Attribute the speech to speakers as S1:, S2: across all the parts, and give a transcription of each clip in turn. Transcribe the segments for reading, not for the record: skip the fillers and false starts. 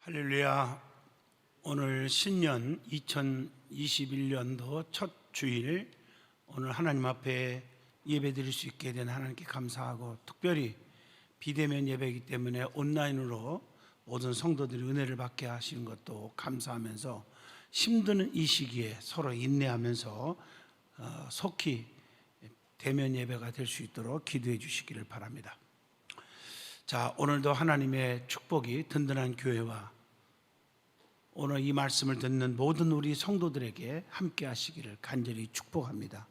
S1: 할렐루야. 오늘 신년 2021년도 첫 주일, 오늘 하나님 앞에 예배 드릴 수 있게 된 하나님께 감사하고, 특별히 비대면 예배이기 때문에 온라인으로 모든 성도들이 은혜를 받게 하시는 것도 감사하면서, 힘든 이 시기에 서로 인내하면서 속히 대면 예배가 될 수 있도록 기도해 주시기를 바랍니다. 자, 오늘도 하나님의 축복이 든든한 교회와 오늘 이 말씀을 듣는 모든 우리 성도들에게 함께 하시기를 간절히 축복합니다.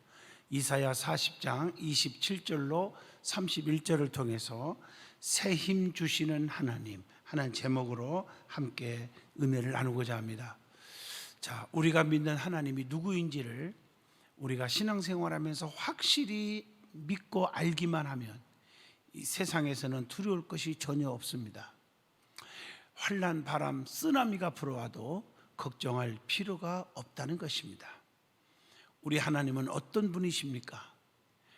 S1: 이사야 40장 27절로 31절을 통해서 새 힘 주시는 하나님, 하나님 제목으로 함께 은혜를 나누고자 합니다. 자, 우리가 믿는 하나님이 누구인지를 우리가 신앙생활하면서 확실히 믿고 알기만 하면 이 세상에서는 두려울 것이 전혀 없습니다. 환난, 바람, 쓰나미가 불어와도 걱정할 필요가 없다는 것입니다. 우리 하나님은 어떤 분이십니까?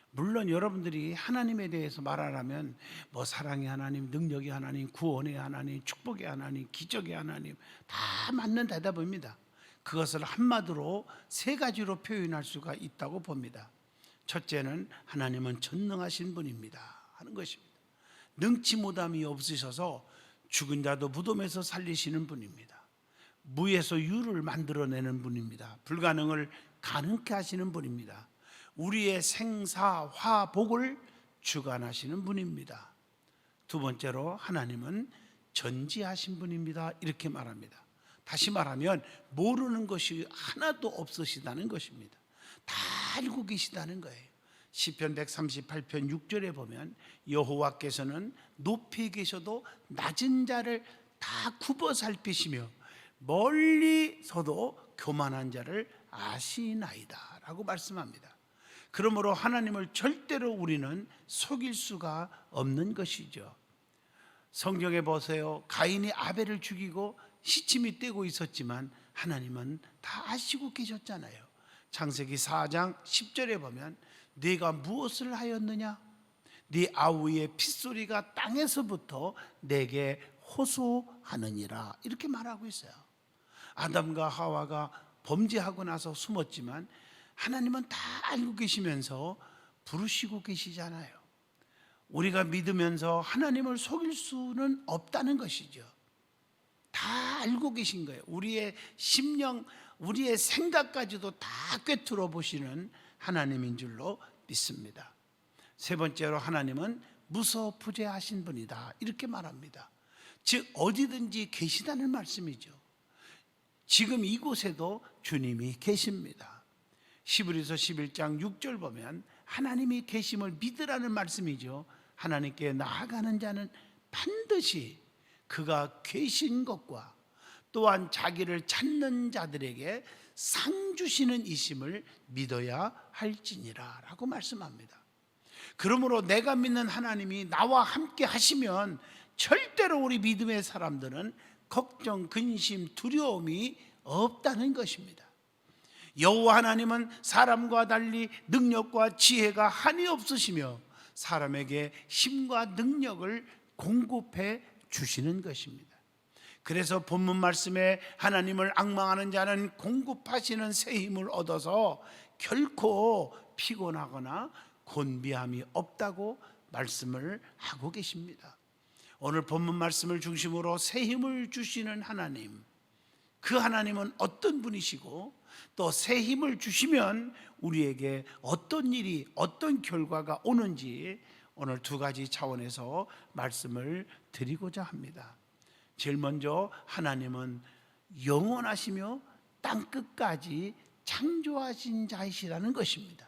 S1: 물론 여러분들이 하나님에 대해서 말하라면 사랑의 하나님, 능력의 하나님, 구원의 하나님, 축복의 하나님, 기적의 하나님, 다 맞는 대답입니다. 그것을 한마디로 세 가지로 표현할 수가 있다고 봅니다. 첫째는 하나님은 전능하신 분입니다 하는 것입니다. 능치 못함이 없으셔서 죽은 자도 무덤에서 살리시는 분입니다. 무에서 유를 만들어내는 분입니다. 불가능을 가능케 하시는 분입니다. 우리의 생사, 화복을 주관하시는 분입니다. 두 번째로 하나님은 전지하신 분입니다 이렇게 말합니다. 다시 말하면 모르는 것이 하나도 없으시다는 것입니다. 다 알고 계시다는 거예요. 시편 138편 6절에 보면 여호와께서는 높이 계셔도 낮은 자를 다 굽어 살피시며 멀리서도 교만한 자를 아시나이다 라고 말씀합니다. 그러므로 하나님을 절대로 우리는 속일 수가 없는 것이죠. 성경에 보세요. 가인이 아벨을 죽이고 시침이 떼고 있었지만 하나님은 다 아시고 계셨잖아요. 창세기 4장 10절에 보면 네가 무엇을 하였느냐? 네 아우의 핏소리가 땅에서부터 내게 호소하느니라 이렇게 말하고 있어요. 아담과 하와가 범죄하고 나서 숨었지만 하나님은 다 알고 계시면서 부르시고 계시잖아요. 우리가 믿으면서 하나님을 속일 수는 없다는 것이죠. 다 알고 계신 거예요. 우리의 심령, 우리의 생각까지도 다 꿰뚫어 보시는 하나님인 줄로 믿습니다. 세 번째로 하나님은 무소부재하신 분이다 이렇게 말합니다. 즉 어디든지 계시다는 말씀이죠. 지금 이곳에도 주님이 계십니다. 히브리서 11장 6절 보면 하나님이 계심을 믿으라는 말씀이죠. 하나님께 나아가는 자는 반드시 그가 계신 것과 또한 자기를 찾는 자들에게 상 주시는 이심을 믿어야 할지니라 라고 말씀합니다. 그러므로 내가 믿는 하나님이 나와 함께 하시면 절대로 우리 믿음의 사람들은 걱정, 근심, 두려움이 없다는 것입니다. 여호와 하나님은 사람과 달리 능력과 지혜가 한이 없으시며 사람에게 힘과 능력을 공급해 주시는 것입니다. 그래서 본문 말씀에 하나님을 앙망하는 자는 공급하시는 새 힘을 얻어서 결코 피곤하거나 곤비함이 없다고 말씀을 하고 계십니다. 오늘 본문 말씀을 중심으로 새 힘을 주시는 하나님, 그 하나님은 어떤 분이시고 또 새 힘을 주시면 우리에게 어떤 일이, 어떤 결과가 오는지 오늘 두 가지 차원에서 말씀을 드리고자 합니다. 제일 먼저 하나님은 영원하시며 땅끝까지 창조하신 자이시라는 것입니다.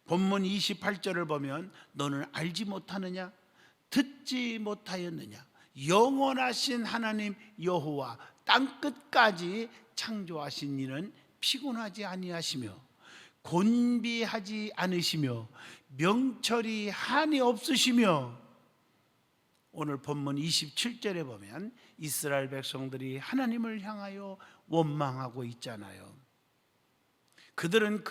S1: 본문 28절을 보면 너는 알지 못하느냐? 듣지 못하였느냐? 영원하신 하나님 여호와 땅끝까지 창조하신 이는 피곤하지 아니하시며 곤비하지 않으시며 명철이 한이 없으시며, 오늘 본문 27절에 보면 이스라엘 백성들이 하나님을 향하여 원망하고 있잖아요. 그들은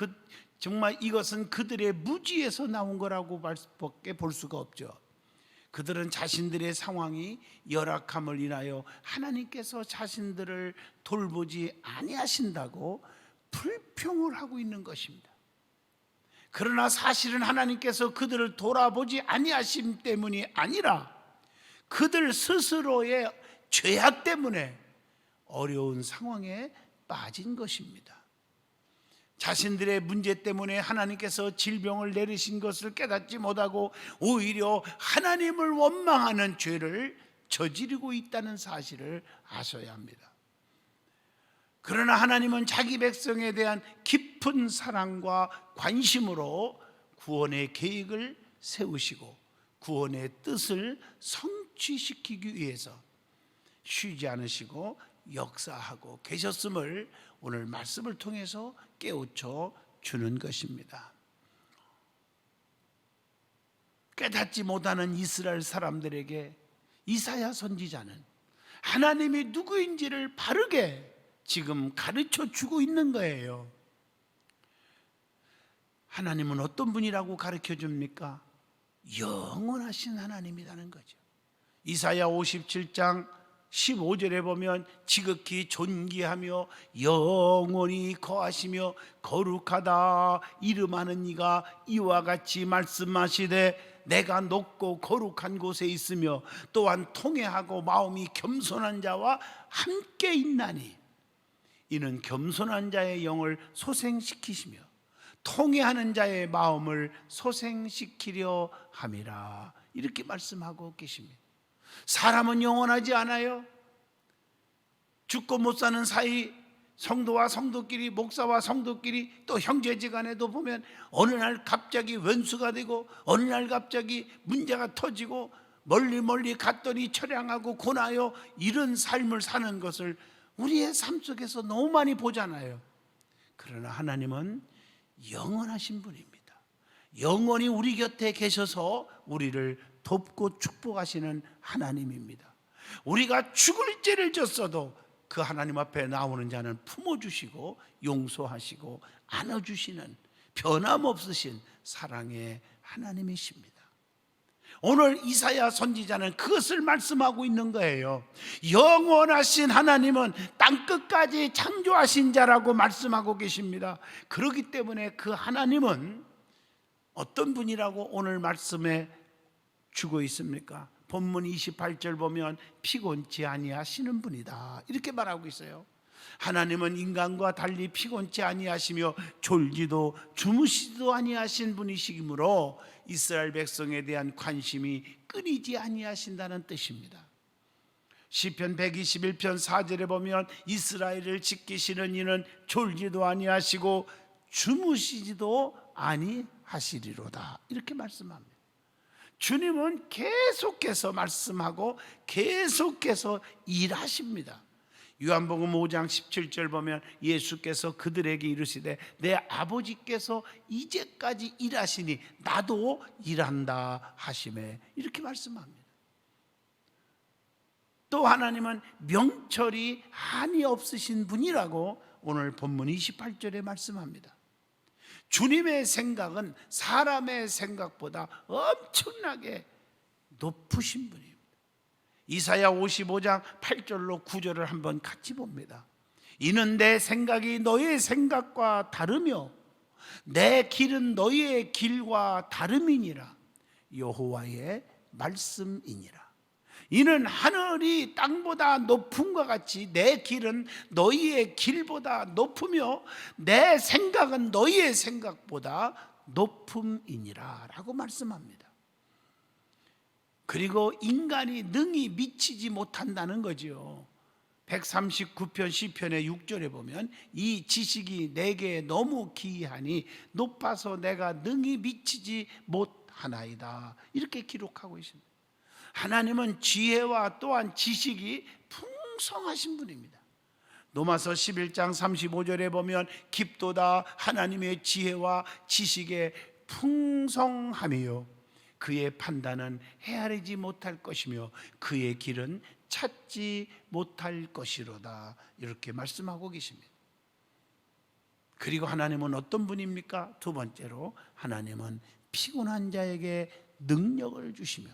S1: 정말 이것은 그들의 무지에서 나온 거라고 밖에 볼 수가 없죠. 그들은 자신들의 상황이 열악함을 인하여 하나님께서 자신들을 돌보지 아니하신다고 불평을 하고 있는 것입니다. 그러나 사실은 하나님께서 그들을 돌아보지 아니하심 때문이 아니라 그들 스스로의 죄악 때문에 어려운 상황에 빠진 것입니다. 자신들의 문제 때문에 하나님께서 질병을 내리신 것을 깨닫지 못하고 오히려 하나님을 원망하는 죄를 저지르고 있다는 사실을 아셔야 합니다. 그러나 하나님은 자기 백성에 대한 깊은 사랑과 관심으로 구원의 계획을 세우시고 구원의 뜻을 성취시키기 위해서 쉬지 않으시고 역사하고 계셨음을 오늘 말씀을 통해서 깨우쳐 주는 것입니다. 깨닫지 못하는 이스라엘 사람들에게 이사야 선지자는 하나님이 누구인지를 바르게 지금 가르쳐 주고 있는 거예요. 하나님은 어떤 분이라고 가르쳐 줍니까? 영원하신 하나님이라는 거죠. 이사야 57장 15절에 보면 지극히 존귀하며 영원히 거하시며 거룩하다 이름하는 이가 이와 같이 말씀하시되 내가 높고 거룩한 곳에 있으며 또한 통회하고 마음이 겸손한 자와 함께 있나니 이는 겸손한 자의 영을 소생시키시며 통회하는 자의 마음을 소생시키려 함이라. 이렇게 말씀하고 계십니다. 사람은 영원하지 않아요. 죽고 못 사는 사이 성도와 성도끼리, 목사와 성도끼리, 또 형제지간에도 보면 어느 날 갑자기 원수가 되고 어느 날 갑자기 문제가 터지고 멀리 갔더니 처량하고 고나요. 이런 삶을 사는 것을 우리의 삶 속에서 너무 많이 보잖아요. 그러나 하나님은 영원하신 분입니다. 영원히 우리 곁에 계셔서 우리를 돕고 축복하시는 하나님입니다. 우리가 죽을 죄를 졌어도 그 하나님 앞에 나오는 자는 품어주시고 용서하시고 안아주시는 변함없으신 사랑의 하나님이십니다. 오늘 이사야 선지자는 그것을 말씀하고 있는 거예요. 영원하신 하나님은 땅끝까지 창조하신 자라고 말씀하고 계십니다. 그렇기 때문에 그 하나님은 어떤 분이라고 오늘 말씀에 주고 있습니까? 본문 28절 보면 피곤치 아니하시는 분이다 이렇게 말하고 있어요. 하나님은 인간과 달리 피곤치 아니하시며 졸지도 주무시지도 아니하신 분이시므로 이스라엘 백성에 대한 관심이 끊이지 아니하신다는 뜻입니다. 시편 121편 4절에 보면 이스라엘을 지키시는 이는 졸지도 아니하시고 주무시지도 아니하시리로다 이렇게 말씀합니다. 주님은 계속해서 말씀하고 계속해서 일하십니다. 요한복음 5장 17절 보면 예수께서 그들에게 이르시되 내 아버지께서 이제까지 일하시니 나도 일한다 하시매 이렇게 말씀합니다. 또 하나님은 명철이 한이 없으신 분이라고 오늘 본문 28절에 말씀합니다. 주님의 생각은 사람의 생각보다 엄청나게 높으신 분입니다. 이사야 55장 8절로 9절을 한번 같이 봅니다. 이는 내 생각이 너의 생각과 다르며 내 길은 너의 길과 다름이니라. 여호와의 말씀이니라. 이는 하늘이 땅보다 높음과 같이 내 길은 너희의 길보다 높으며 내 생각은 너희의 생각보다 높음이니라 라고 말씀합니다. 그리고 인간이 능히 미치지 못한다는 거죠. 139편 시편의 6절에 보면 이 지식이 내게 너무 기이하니 높아서 내가 능히 미치지 못하나이다 이렇게 기록하고 있습니다. 하나님은 지혜와 또한 지식이 풍성하신 분입니다. 로마서 11장 35절에 보면 깊도다 하나님의 지혜와 지식의 풍성함이요 그의 판단은 헤아리지 못할 것이며 그의 길은 찾지 못할 것이로다 이렇게 말씀하고 계십니다. 그리고 하나님은 어떤 분입니까? 두 번째로 하나님은 피곤한 자에게 능력을 주시며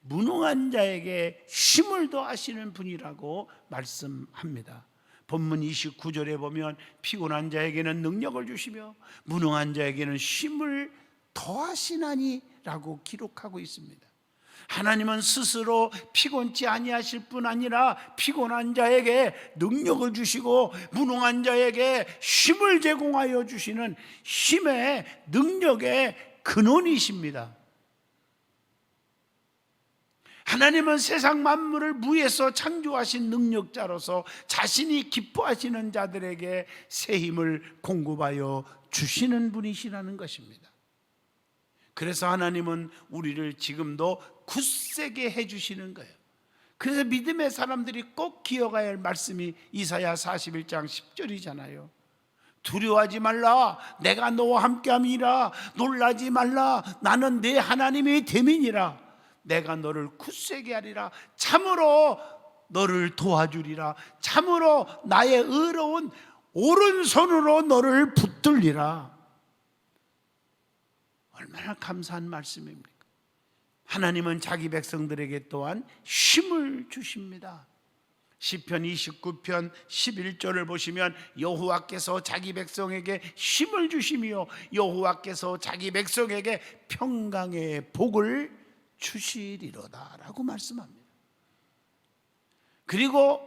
S1: 무능한 자에게 힘을 더하시는 분이라고 말씀합니다. 본문 29절에 보면 피곤한 자에게는 능력을 주시며 무능한 자에게는 힘을 더하시나니 라고 기록하고 있습니다. 하나님은 스스로 피곤치 아니하실 뿐 아니라 피곤한 자에게 능력을 주시고 무능한 자에게 힘을 제공하여 주시는 힘의 능력의 근원이십니다. 하나님은 세상 만물을 무에서 창조하신 능력자로서 자신이 기뻐하시는 자들에게 새 힘을 공급하여 주시는 분이시라는 것입니다. 그래서 하나님은 우리를 지금도 굳세게 해주시는 거예요. 그래서 믿음의 사람들이 꼭 기억해야 할 말씀이 이사야 41장 10절이잖아요. 두려워하지 말라, 내가 너와 함께함이라. 놀라지 말라, 나는 네 하나님의 대민이라. 내가 너를 굳세게 하리라. 참으로 너를 도와주리라. 참으로 나의 의로운 오른손으로 너를 붙들리라. 얼마나 감사한 말씀입니까? 하나님은 자기 백성들에게 또한 힘을 주십니다. 시편 29편 11절을 보시면 여호와께서 자기 백성에게 힘을 주시며 여호와께서 자기 백성에게 평강의 복을 주시리로다 라고 말씀합니다. 그리고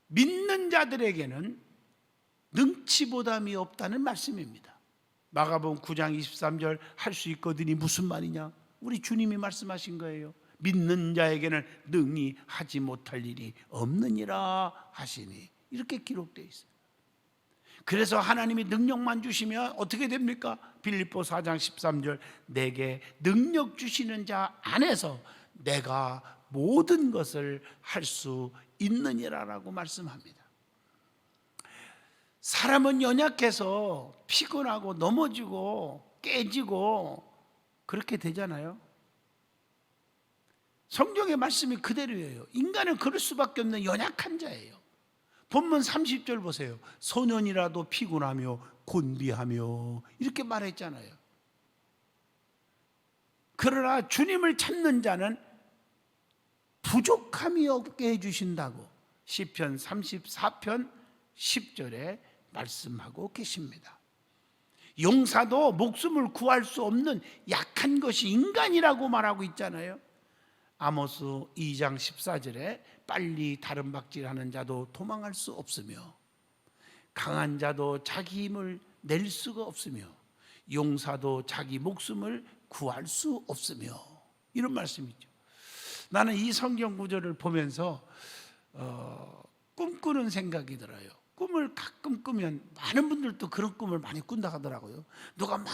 S1: 믿는 자들에게는 능치보담이 없다는 말씀입니다. 마가복음 9장 23절 할 수 있거든이 무슨 말이냐? 우리 주님이 말씀하신 거예요. 믿는 자에게는 능히 하지 못할 일이 없느니라 하시니, 이렇게 기록되어 있어요. 그래서 하나님이 능력만 주시면 어떻게 됩니까? 빌립보 4장 13절 내게 능력 주시는 자 안에서 내가 모든 것을 할 수 있느니라라고 말씀합니다. 사람은 연약해서 피곤하고 넘어지고 깨지고 그렇게 되잖아요. 성경의 말씀이 그대로예요. 인간은 그럴 수밖에 없는 연약한 자예요. 본문 30절 보세요. 소년이라도 피곤하며 곤비하며 이렇게 말했잖아요. 그러나 주님을 찾는 자는 부족함이 없게 해주신다고 시편 34편 10절에 말씀하고 계십니다. 용사도 목숨을 구할 수 없는 약한 것이 인간이라고 말하고 있잖아요. 아모스 2장 14절에 빨리 다름박질하는 자도 도망할 수 없으며 강한 자도 자기 힘을 낼 수가 없으며 용사도 자기 목숨을 구할 수 없으며, 이런 말씀이죠. 나는 이 성경 구절을 보면서 꿈꾸는 생각이 들어요. 꿈을 가끔 꾸면 많은 분들도 그런 꿈을 많이 꾼다 하더라고요. 누가 막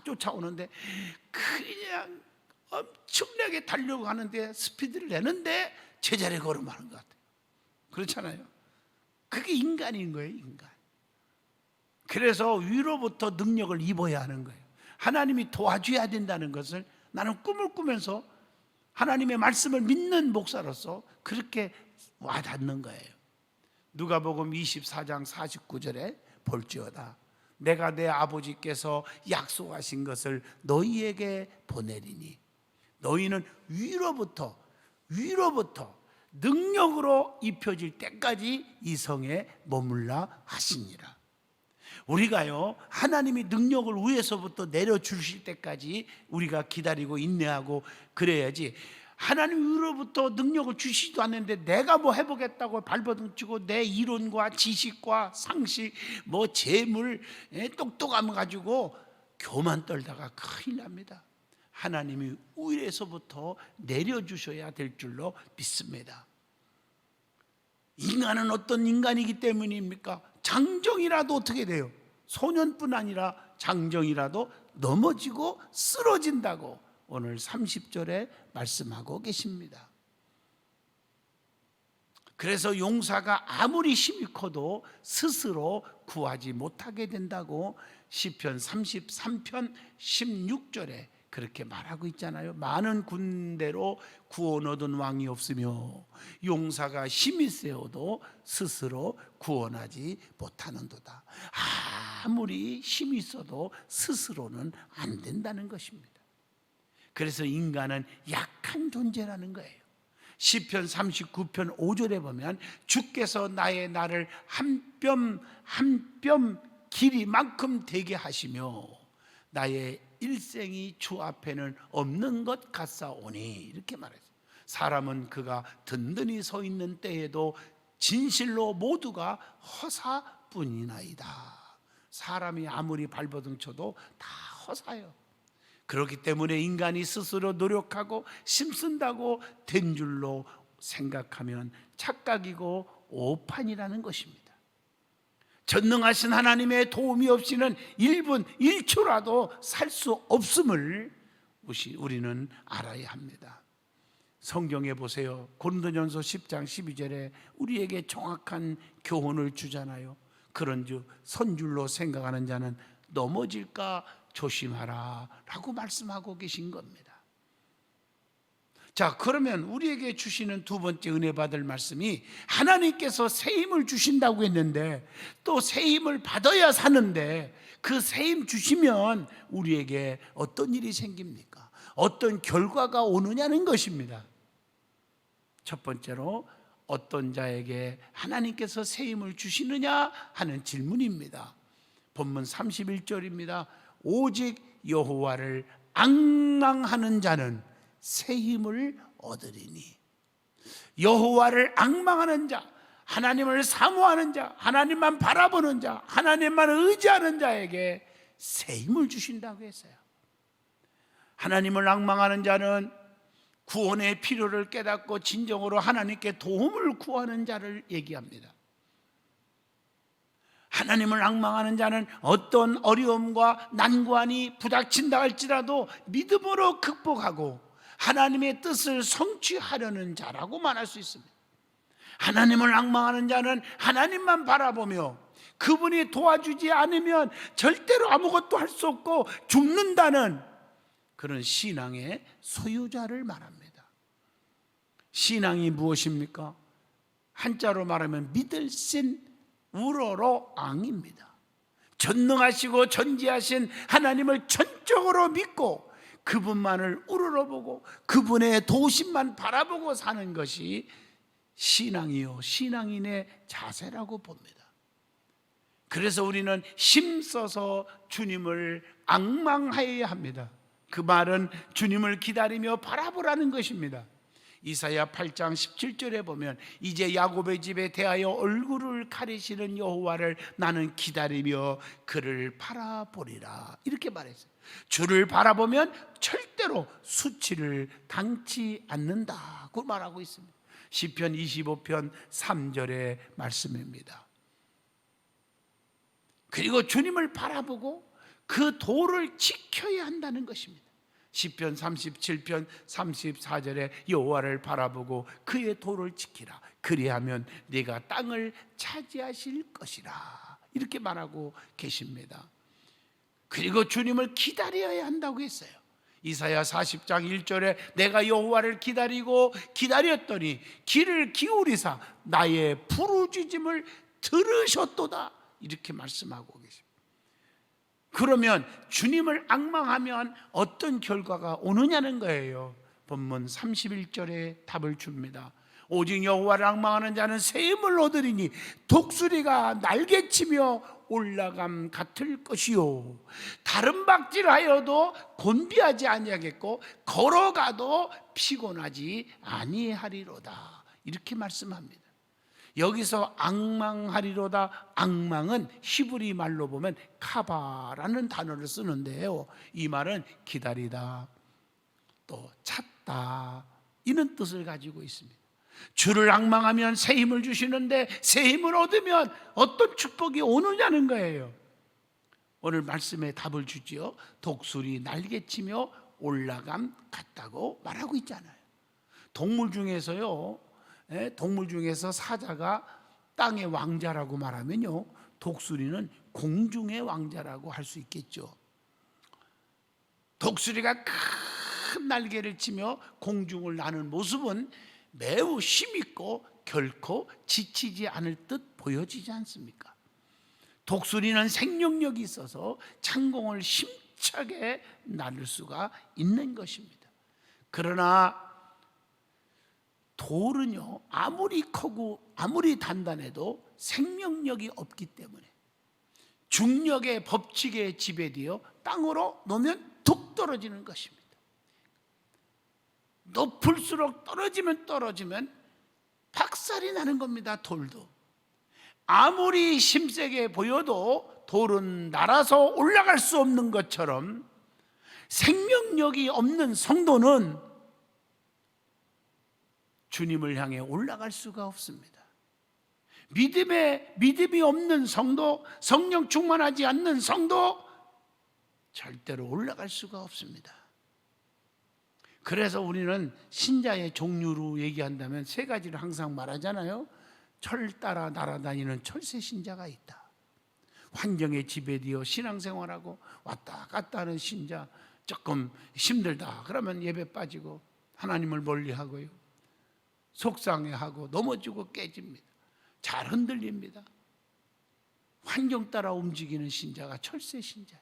S1: 쫓아오는데 그냥 엄청나게 달려고 하는데 스피드를 내는데 제자리에 걸음하는 것 같아요. 그렇잖아요. 그게 인간인 거예요, 인간. 그래서 위로부터 능력을 입어야 하는 거예요. 하나님이 도와줘야 된다는 것을 나는 꿈을 꾸면서 하나님의 말씀을 믿는 목사로서 그렇게 와닿는 거예요. 누가복음 24장 49절에 볼지어다 내가 내 아버지께서 약속하신 것을 너희에게 보내리니 너희는 위로부터 능력으로 입혀질 때까지 이 성에 머물라 하시니라. 우리가요, 하나님이 능력을 위에서부터 내려주실 때까지 우리가 기다리고 인내하고 그래야지, 하나님 위로부터 능력을 주시지도 않는데 내가 뭐 해보겠다고 발버둥치고 내 이론과 지식과 상식, 뭐 재물, 똑똑함 가지고 교만 떨다가 큰일 납니다. 하나님이 위에서부터 내려주셔야 될 줄로 믿습니다. 인간은 어떤 인간이기 때문입니까? 장정이라도 어떻게 돼요? 소년뿐 아니라 장정이라도 넘어지고 쓰러진다고 오늘 30절에 말씀하고 계십니다. 그래서 용사가 아무리 힘이 커도 스스로 구하지 못하게 된다고 시편 33편 16절에 그렇게 말하고 있잖아요. 많은 군대로 구원 얻은 왕이 없으며 용사가 힘이 세어도 스스로 구원하지 못하는도다. 아무리 힘이 있어도 스스로는 안 된다는 것입니다. 그래서 인간은 약한 존재라는 거예요. 시편 39편 5절에 보면 주께서 나를 한 뼘 길이만큼 되게 하시며 나의 일생이 주 앞에는 없는 것 같사오니, 이렇게 말했어요. 사람은 그가 든든히 서 있는 때에도 진실로 모두가 허사뿐이나이다. 사람이 아무리 발버둥 쳐도 다 허사예요. 그렇기 때문에 인간이 스스로 노력하고 힘쓴다고 된 줄로 생각하면 착각이고 오판이라는 것입니다. 전능하신 하나님의 도움이 없이는 1분 1초라도 살 수 없음을 우리는 알아야 합니다. 성경에 보세요. 고린도전서 10장 12절에 우리에게 정확한 교훈을 주잖아요. 그런즉 선줄로 생각하는 자는 넘어질까 조심하라 라고 말씀하고 계신 겁니다. 자, 그러면 우리에게 주시는 두 번째 은혜 받을 말씀이, 하나님께서 새 힘을 주신다고 했는데 또 새 힘을 받아야 사는데, 그 새 힘 주시면 우리에게 어떤 일이 생깁니까? 어떤 결과가 오느냐는 것입니다. 첫 번째로, 어떤 자에게 하나님께서 새 힘을 주시느냐 하는 질문입니다. 본문 31절입니다. 오직 여호와를 앙망하는 자는 새 힘을 얻으리니. 여호와를 앙망하는 자, 하나님을 사모하는 자, 하나님만 바라보는 자, 하나님만 의지하는 자에게 새 힘을 주신다고 했어요. 하나님을 앙망하는 자는 구원의 필요를 깨닫고 진정으로 하나님께 도움을 구하는 자를 얘기합니다. 하나님을 앙망하는 자는 어떤 어려움과 난관이 부닥친다 할지라도 믿음으로 극복하고 하나님의 뜻을 성취하려는 자라고 말할 수 있습니다. 하나님을 앙망하는 자는 하나님만 바라보며 그분이 도와주지 않으면 절대로 아무것도 할 수 없고 죽는다는 그런 신앙의 소유자를 말합니다. 신앙이 무엇입니까? 한자로 말하면 믿을신 우러러 앙입니다. 전능하시고 전지하신 하나님을 전적으로 믿고 그분만을 우러러보고 그분의 도우심만 바라보고 사는 것이 신앙이요, 신앙인의 자세라고 봅니다. 그래서 우리는 힘써서 주님을 앙망하여야 합니다. 그 말은 주님을 기다리며 바라보라는 것입니다. 이사야 8장 17절에 보면 이제 야곱의 집에 대하여 얼굴을 가리시는 여호와를 나는 기다리며 그를 바라보리라, 이렇게 말했어요. 주를 바라보면 절대로 수치를 당치 않는다고 말하고 있습니다. 시편 25편 3절의 말씀입니다. 그리고 주님을 바라보고 그 도를 지켜야 한다는 것입니다. 시편 37편 34절에 여호와를 바라보고 그의 도를 지키라, 그리하면 네가 땅을 차지하실 것이라, 이렇게 말하고 계십니다. 그리고 주님을 기다려야 한다고 했어요. 이사야 40장 1절에 내가 여호와를 기다리고 기다렸더니 귀를 기울이사 나의 부르짖음을 들으셨도다, 이렇게 말씀하고 계십니다. 그러면 주님을 앙망하면 어떤 결과가 오느냐는 거예요. 본문 31절에 답을 줍니다. 오직 여호와를 앙망하는 자는 새 힘을 얻으리니 독수리가 날개치며 올라감 같을 것이요, 다른 박질하여도 곤비하지 아니하겠고 걸어가도 피곤하지 아니하리로다, 이렇게 말씀합니다. 여기서 앙망하리로다, 앙망은 히브리 말로 보면 카바라는 단어를 쓰는데요, 이 말은 기다리다, 또 찾다, 이런 뜻을 가지고 있습니다. 주를 앙망하면 새 힘을 주시는데 새 힘을 얻으면 어떤 축복이 오느냐는 거예요. 오늘 말씀에 답을 주지요. 독수리 날개치며 올라감 같다고 말하고 있잖아요. 동물 중에서요, 동물 중에서 사자가 땅의 왕자라고 말하면요, 독수리는 공중의 왕자라고 할 수 있겠죠. 독수리가 큰 날개를 치며 공중을 나는 모습은 매우 힘있고 결코 지치지 않을 듯 보여지지 않습니까? 독수리는 생명력이 있어서 창공을 힘차게 날을 수가 있는 것입니다. 그러나 돌은요, 아무리 크고 아무리 단단해도 생명력이 없기 때문에 중력의 법칙에 지배되어 땅으로 놓으면 툭 떨어지는 것입니다. 높을수록 떨어지면 박살이 나는 겁니다. 돌도 아무리 힘세게 보여도 돌은 날아서 올라갈 수 없는 것처럼 생명력이 없는 성도는 주님을 향해 올라갈 수가 없습니다. 믿음이 없는 성도, 성령 충만하지 않는 성도 절대로 올라갈 수가 없습니다. 그래서 우리는 신자의 종류로 얘기한다면 세 가지를 항상 말하잖아요. 철 따라 날아다니는 철새 신자가 있다. 환경에 지배되어 신앙생활하고 왔다 갔다 하는 신자, 조금 힘들다 그러면 예배 빠지고 하나님을 멀리하고요, 속상해하고 넘어지고 깨집니다. 잘 흔들립니다. 환경 따라 움직이는 신자가 철새 신자예요.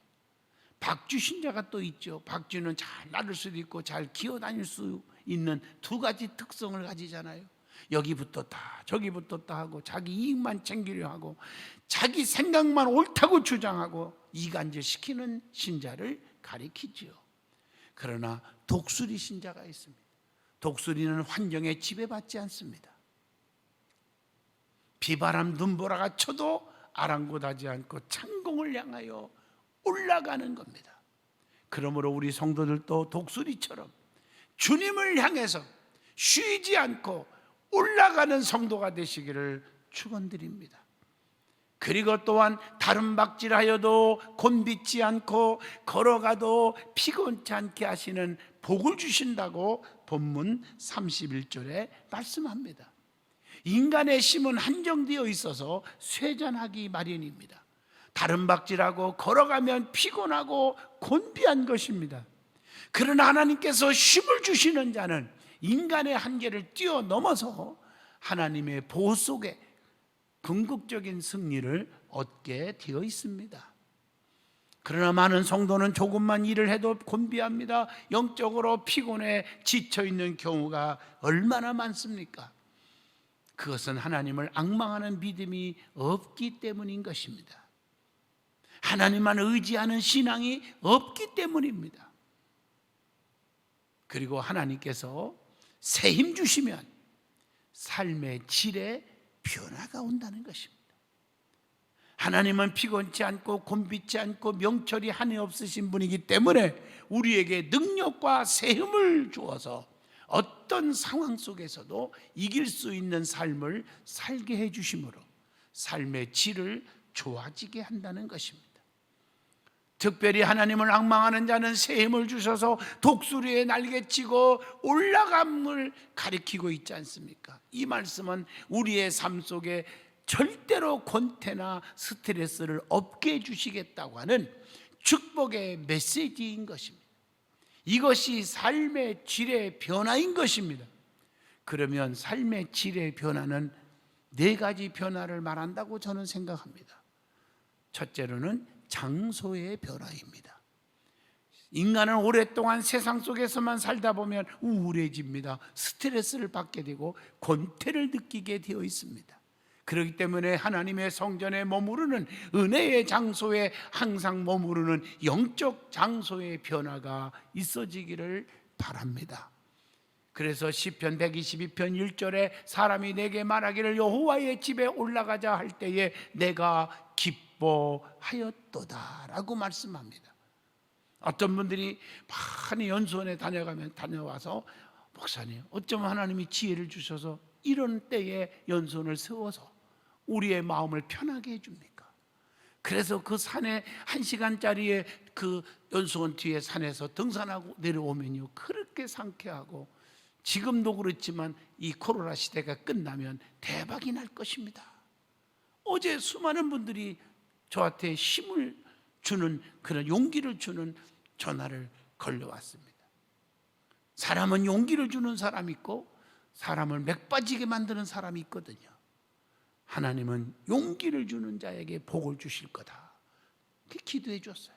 S1: 박쥐 신자가 또 있죠. 박쥐는 잘 날을 수도 있고 잘 기어다닐 수 있는 두 가지 특성을 가지잖아요. 여기 붙었다 저기 붙었다 하고 자기 이익만 챙기려 하고 자기 생각만 옳다고 주장하고 이간질시키는 신자를 가리키지요. 그러나 독수리 신자가 있습니다. 독수리는 환경에 지배받지 않습니다. 비바람 눈보라가 쳐도 아랑곳하지 않고 창공을 향하여 올라가는 겁니다. 그러므로 우리 성도들도 독수리처럼 주님을 향해서 쉬지 않고 올라가는 성도가 되시기를 축원드립니다. 그리고 또한 다른 박질하여도 곤빗지 않고 걸어가도 피곤치 않게 하시는 복을 주신다고 본문 31절에 말씀합니다. 인간의 힘은 한정되어 있어서 쇠잔하기 마련입니다. 다른 박질하고 걸어가면 피곤하고 곤비한 것입니다. 그러나 하나님께서 힘을 주시는 자는 인간의 한계를 뛰어넘어서 하나님의 보호 속에 궁극적인 승리를 얻게 되어 있습니다. 그러나 많은 성도는 조금만 일을 해도 곤비합니다. 영적으로 피곤해 지쳐있는 경우가 얼마나 많습니까? 그것은 하나님을 앙망하는 믿음이 없기 때문인 것입니다. 하나님만 의지하는 신앙이 없기 때문입니다. 그리고 하나님께서 새 힘 주시면 삶의 질에 변화가 온다는 것입니다. 하나님은 피곤치 않고 곤빗지 않고 명철이 한이 없으신 분이기 때문에 우리에게 능력과 새 힘을 주어서 어떤 상황 속에서도 이길 수 있는 삶을 살게 해주심으로 삶의 질을 좋아지게 한다는 것입니다. 특별히 하나님을 앙망하는 자는 새 힘을 주셔서 독수리에 날개치고 올라감을 가리키고 있지 않습니까? 이 말씀은 우리의 삶 속에 절대로 권태나 스트레스를 없게 해주시겠다고 하는 축복의 메시지인 것입니다. 이것이 삶의 질의 변화인 것입니다. 그러면 삶의 질의 변화는 네 가지 변화를 말한다고 저는 생각합니다. 첫째로는 장소의 변화입니다. 인간은 오랫동안 세상 속에서만 살다 보면 우울해집니다. 스트레스를 받게 되고 권태를 느끼게 되어 있습니다. 그렇기 때문에 하나님의 성전에 머무르는 은혜의 장소에 항상 머무르는 영적 장소의 변화가 있어지기를 바랍니다. 그래서 시편 122편 1절에 사람이 내게 말하기를 여호와의 집에 올라가자 할 때에 내가 기뻐하였도다 라고 말씀합니다. 어떤 분들이 많이 연수원에 다녀와서 목사님 어쩌면 하나님이 지혜를 주셔서 이런 때에 연수원을 세워서 우리의 마음을 편하게 해줍니까? 그래서 그 산에 1시간짜리의 그 연수원 뒤에 산에서 등산하고 내려오면요 그렇게 상쾌하고, 지금도 그렇지만 이 코로나 시대가 끝나면 대박이 날 것입니다. 어제 수많은 분들이 저한테 힘을 주는 그런 용기를 주는 전화를 걸려왔습니다. 사람은 용기를 주는 사람이 있고 사람을 맥 빠지게 만드는 사람이 있거든요. 하나님은 용기를 주는 자에게 복을 주실 거다 그렇게 기도해 줬어요.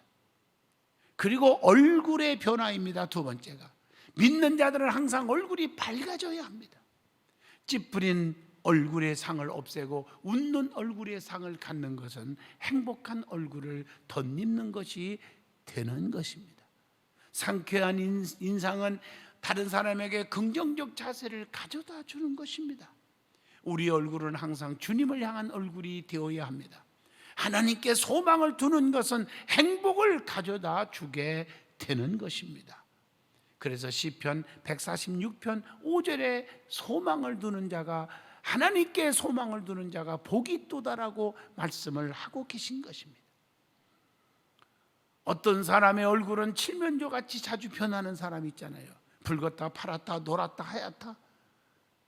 S1: 그리고 얼굴의 변화입니다. 두 번째가 믿는 자들은 항상 얼굴이 밝아져야 합니다. 찌푸린 얼굴의 상을 없애고 웃는 얼굴의 상을 갖는 것은 행복한 얼굴을 덧입는 것이 되는 것입니다. 상쾌한 인상은 다른 사람에게 긍정적 자세를 가져다 주는 것입니다. 우리 얼굴은 항상 주님을 향한 얼굴이 되어야 합니다. 하나님께 소망을 두는 것은 행복을 가져다 주게 되는 것입니다. 그래서 시편 146편 5절에 소망을 두는 자가, 하나님께 소망을 두는 자가 복이 있도다라고 말씀을 하고 계신 것입니다. 어떤 사람의 얼굴은 칠면조같이 자주 변하는 사람이 있잖아요. 붉었다 파랗다 노랗다 하얗다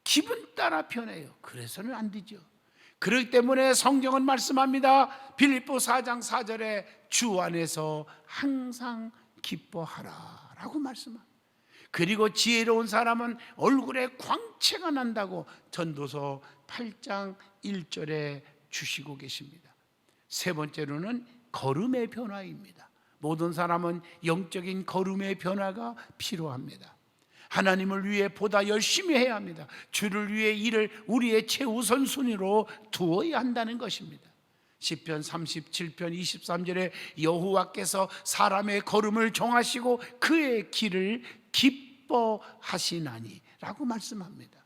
S1: 기분 따라 변해요. 그래서는 안 되죠. 그렇기 때문에 성경은 말씀합니다. 빌립보 4장 4절에 주 안에서 항상 기뻐하라 라고 말씀합니다. 그리고 지혜로운 사람은 얼굴에 광채가 난다고 전도서 8장 1절에 주시고 계십니다. 세 번째로는 걸음의 변화입니다. 모든 사람은 영적인 걸음의 변화가 필요합니다. 하나님을 위해 보다 열심히 해야 합니다. 주를 위해 일을 우리의 최우선 순위로 두어야 한다는 것입니다. 시편 37편 23절에 여호와께서 사람의 걸음을 정하시고 그의 길을 기뻐하시나니 라고 말씀합니다.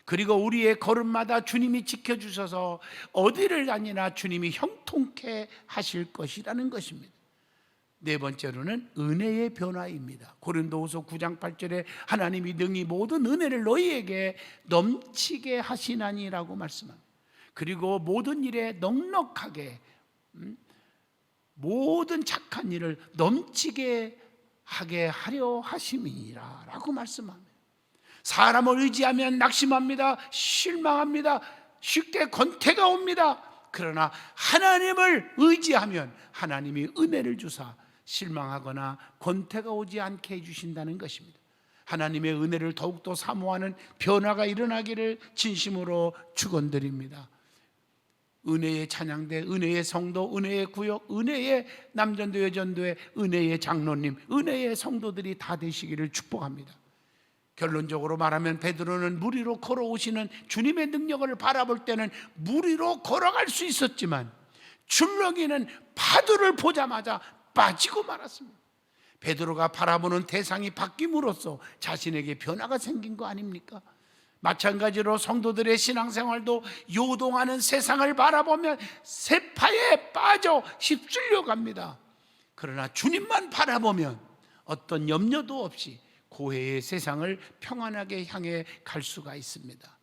S1: 그리고 우리의 걸음마다 주님이 지켜주셔서 어디를 다니나 주님이 형통케 하실 것이라는 것입니다. 네 번째로는 은혜의 변화입니다. 고린도후서 9장 8절에 하나님이 능히 모든 은혜를 너희에게 넘치게 하시나니라고 말씀합니다. 그리고 모든 일에 넉넉하게 모든 착한 일을 넘치게 하게 하려 하심이니라 라고 말씀합니다. 사람을 의지하면 낙심합니다. 실망합니다. 쉽게 권태가 옵니다. 그러나 하나님을 의지하면 하나님이 은혜를 주사 실망하거나 권태가 오지 않게 해주신다는 것입니다. 하나님의 은혜를 더욱더 사모하는 변화가 일어나기를 진심으로 축원드립니다. 은혜의 찬양대, 은혜의 성도, 은혜의 구역, 은혜의 남전도 여전도회, 은혜의 장로님, 은혜의 성도들이 다 되시기를 축복합니다. 결론적으로 말하면 베드로는 물 위로 걸어오시는 주님의 능력을 바라볼 때는 물 위로 걸어갈 수 있었지만 줄넘기는 파도를 보자마자 빠지고 말았습니다. 베드로가 바라보는 대상이 바뀜으로써 자신에게 변화가 생긴 거 아닙니까? 마찬가지로 성도들의 신앙생활도 요동하는 세상을 바라보면 세파에 빠져 휩쓸려 갑니다. 그러나 주님만 바라보면 어떤 염려도 없이 고해의 세상을 평안하게 향해 갈 수가 있습니다.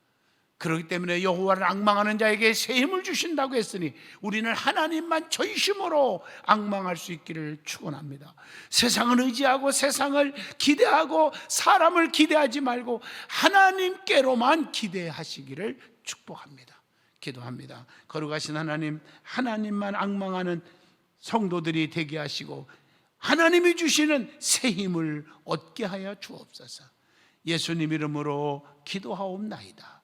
S1: 그렇기 때문에 여호와를 앙망하는 자에게 새 힘을 주신다고 했으니 우리는 하나님만 전심으로 앙망할 수 있기를 축원합니다. 세상을 의지하고 세상을 기대하고 사람을 기대하지 말고 하나님께로만 기대하시기를 축복합니다. 기도합니다. 거룩하신 하나님, 하나님만 앙망하는 성도들이 되게 하시고 하나님이 주시는 새 힘을 얻게 하여 주옵소서. 예수님 이름으로 기도하옵나이다.